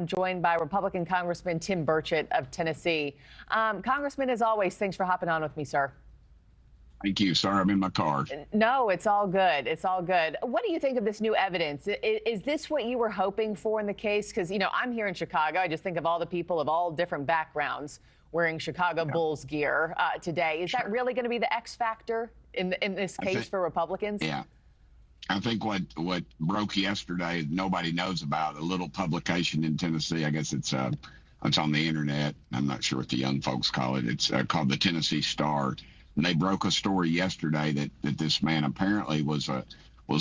I'm joined by Republican Congressman Tim Burchett of Tennessee. Congressman, as always, thanks for hopping on with me, sir. Thank you. Sorry, I'm in my car. No, it's all good. It's all good. What do you think of this new evidence? Is this what you were hoping for in the case? Because, you know, I'm here in Chicago. I just think of all the people of all different backgrounds wearing Chicago Bulls gear today. Is that really going to be the X factor in this case for Republicans? Yeah. I think what broke yesterday, nobody knows about, a little publication in Tennessee. I guess it's on the internet. I'm not sure what the young folks call it. It's called the Tennessee Star. And they broke a story yesterday that this man apparently was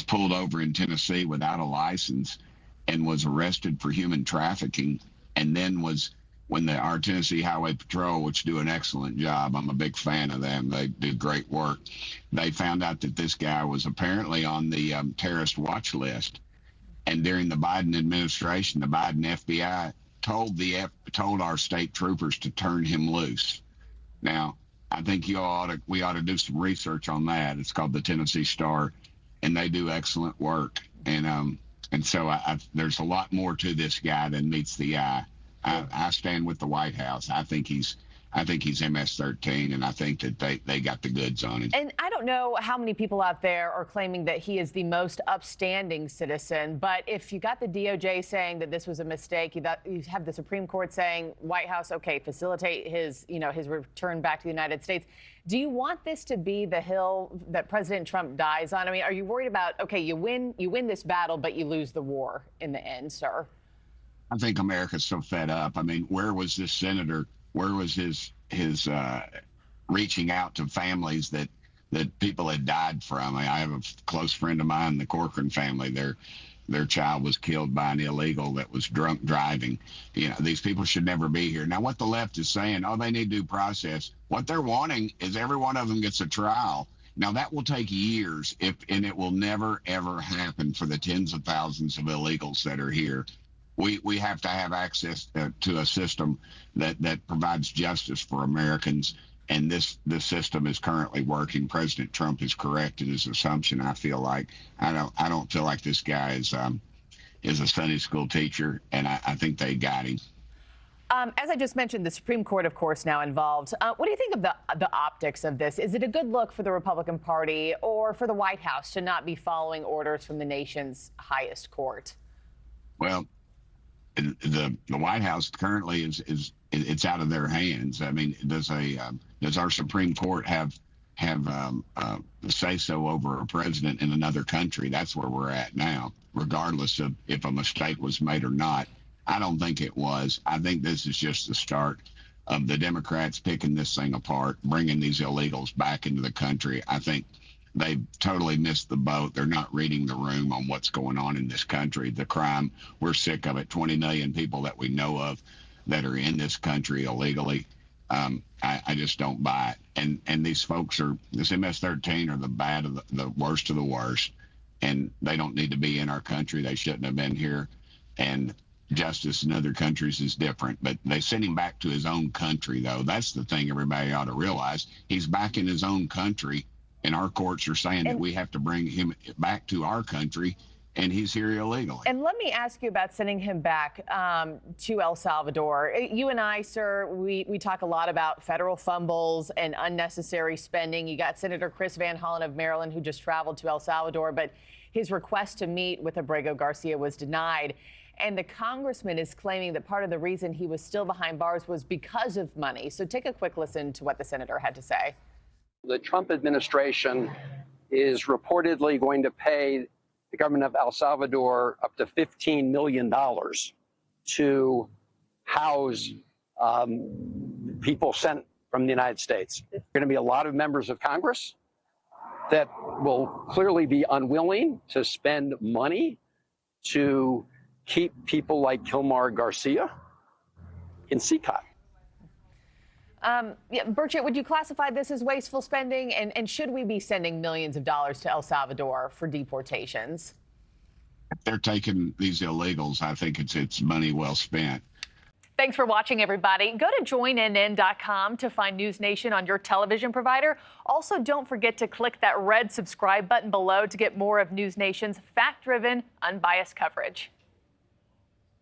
pulled over in Tennessee without a license and was arrested for human trafficking, and then when the Tennessee Highway Patrol, which do an excellent job, I'm a big fan of them, they do great work, they found out that this guy was apparently on the terrorist watch list. And during the Biden administration, the Biden FBI told our state troopers to turn him loose. Now, I think we ought to do some research on that. It's called the Tennessee Star, and they do excellent work. And so there's a lot more to this guy than meets the eye. I stand with the White House. I think he's MS-13, and I think that they got the goods on him. And I don't know how many people out there are claiming that he is the most upstanding citizen, but if you got the DOJ saying that this was a mistake, you have the Supreme Court saying, White House, okay, facilitate his return back to the United States. Do you want this to be the hill that President Trump dies on? I mean, are you worried about, okay, you win this battle, but you lose the war in the end, sir? I think America's so fed up. I mean, where was this senator? Where was his reaching out to families that people had died from? I have a close friend of mine, the Corcoran family. Their child was killed by an illegal that was drunk driving. You know, these people should never be here. Now, what the left is saying, oh, they need due process. What they're wanting is every one of them gets a trial. Now, that will take years, and it will never, ever happen for the tens of thousands of illegals that are here. We have to have access to a system that provides justice for Americans, and this system is currently working. President Trump is correct in his assumption. I feel like I don't feel like this guy is a Sunday school teacher, and I think they got him. As I just mentioned, the Supreme Court, of course, now involved. What do you think of the optics of this? Is it a good look for the Republican Party or for the White House to not be following orders from the nation's highest court? Well, the White House currently it's out of their hands. I mean, does our Supreme Court have say so over a president in another country? That's where we're at now, regardless of if a mistake was made or not. I don't think it was. I think this is just the start of the Democrats picking this thing apart, bringing these illegals back into the country. I think they've totally missed the boat. They're not reading the room on what's going on in this country. The crime, we're sick of it. 20 million people that we know of that are in this country illegally. I just don't buy it. And these folks this MS-13 are the bad of the worst of the worst. And they don't need to be in our country. They shouldn't have been here. And justice in other countries is different. But they sent him back to his own country, though. That's the thing everybody ought to realize. He's back in his own country. And our courts are saying that we have to bring him back to our country, and he's here illegally. And let me ask you about sending him back to El Salvador. You and I, sir, we talk a lot about federal fumbles and unnecessary spending. You got Senator Chris Van Hollen of Maryland, who just traveled to El Salvador, but his request to meet with Abrego Garcia was denied. And the congressman is claiming that part of the reason he was still behind bars was because of money. So take a quick listen to what the senator had to say. The Trump administration is reportedly going to pay the government of El Salvador up to $15 million to house people sent from the United States. There are going to be a lot of members of Congress that will clearly be unwilling to spend money to keep people like Kilmar Garcia in CCOT. Burchett, would you classify this as wasteful spending? And should we be sending millions of dollars to El Salvador for deportations? If they're taking these illegals, I think it's money well spent. Thanks for watching, everybody. Go to joinnn.com to find NewsNation on your television provider. Also, don't forget to click that red subscribe button below to get more of NewsNation's fact-driven, unbiased coverage.